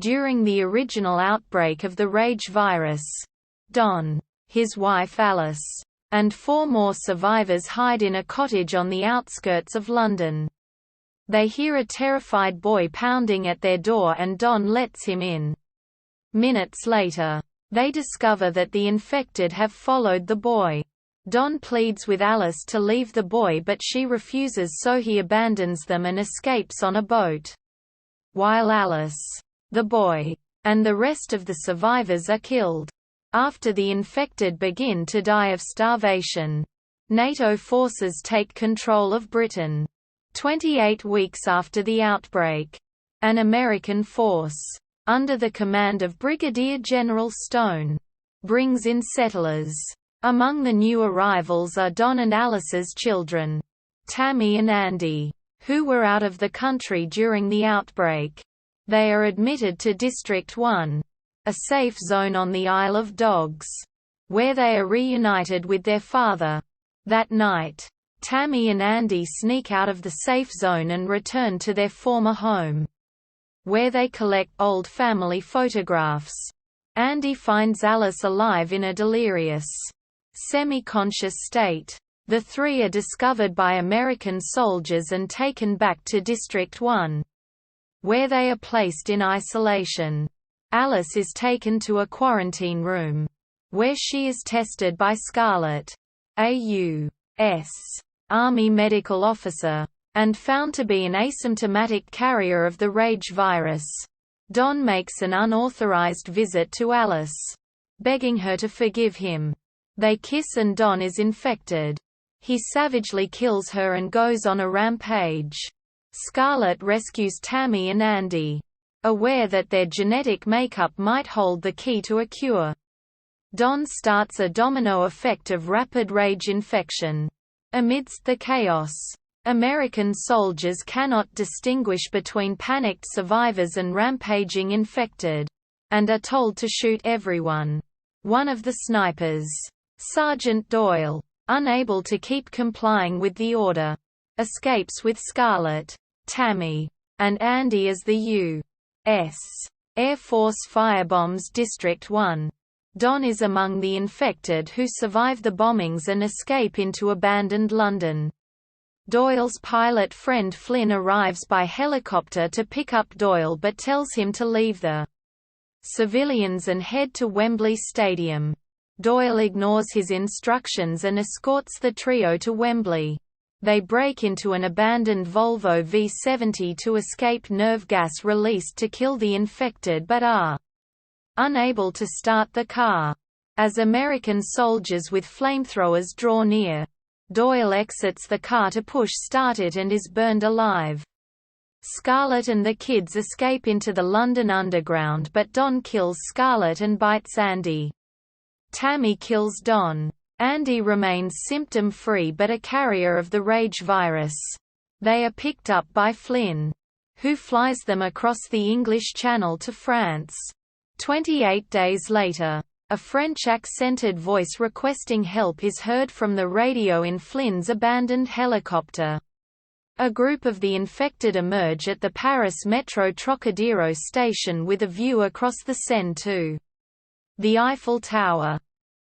During the original outbreak of the rage virus, Don, his wife Alice, and 4 more survivors hide in a cottage on the outskirts of London. They hear a terrified boy pounding at their door and Don lets him in. Minutes later, they discover that the infected have followed the boy. Don pleads with Alice to leave the boy but she refuses, so he abandons them and escapes on a boat. While Alice, the boy, and the rest of the survivors are killed. After the infected begin to die of starvation, NATO forces take control of Britain. 28 weeks after the outbreak, an American force, under the command of Brigadier General Stone, brings in settlers. Among the new arrivals are Don and Alice's children, Tammy and Andy, who were out of the country during the outbreak. They are admitted to District 1, a safe zone on the Isle of Dogs, where they are reunited with their father. That night, Tammy and Andy sneak out of the safe zone and return to their former home, where they collect old family photographs. Andy finds Alice alive in a delirious, semi-conscious state. The 3 are discovered by American soldiers and taken back to District 1, where they are placed in isolation. Alice is taken to a quarantine room, where she is tested by Scarlett, a U.S. Army medical officer, and found to be an asymptomatic carrier of the rage virus. Don makes an unauthorized visit to Alice, begging her to forgive him. They kiss and Don is infected. He savagely kills her and goes on a rampage. Scarlett rescues Tammy and Andy, aware that their genetic makeup might hold the key to a cure. Don starts a domino effect of rapid rage infection. Amidst the chaos, American soldiers cannot distinguish between panicked survivors and rampaging infected, and are told to shoot everyone. One of the snipers, Sergeant Doyle, unable to keep complying with the order, escapes with Scarlett, Tammy, and Andy as the U.S. Air Force firebombs District 1. Don is among the infected who survive the bombings and escape into abandoned London. Doyle's pilot friend Flynn arrives by helicopter to pick up Doyle but tells him to leave the civilians and head to Wembley Stadium. Doyle ignores his instructions and escorts the trio to Wembley. They break into an abandoned Volvo V70 to escape nerve gas released to kill the infected but are unable to start the car. As American soldiers with flamethrowers draw near, Doyle exits the car to push start it and is burned alive. Scarlett and the kids escape into the London Underground but Don kills Scarlett and bites Andy. Tammy kills Don. Andy remains symptom-free but a carrier of the rage virus. They are picked up by Flynn, who flies them across the English Channel to France. 28 days later, a French-accented voice requesting help is heard from the radio in Flynn's abandoned helicopter. A group of the infected emerge at the Paris Metro Trocadero station with a view across the Seine to the Eiffel Tower.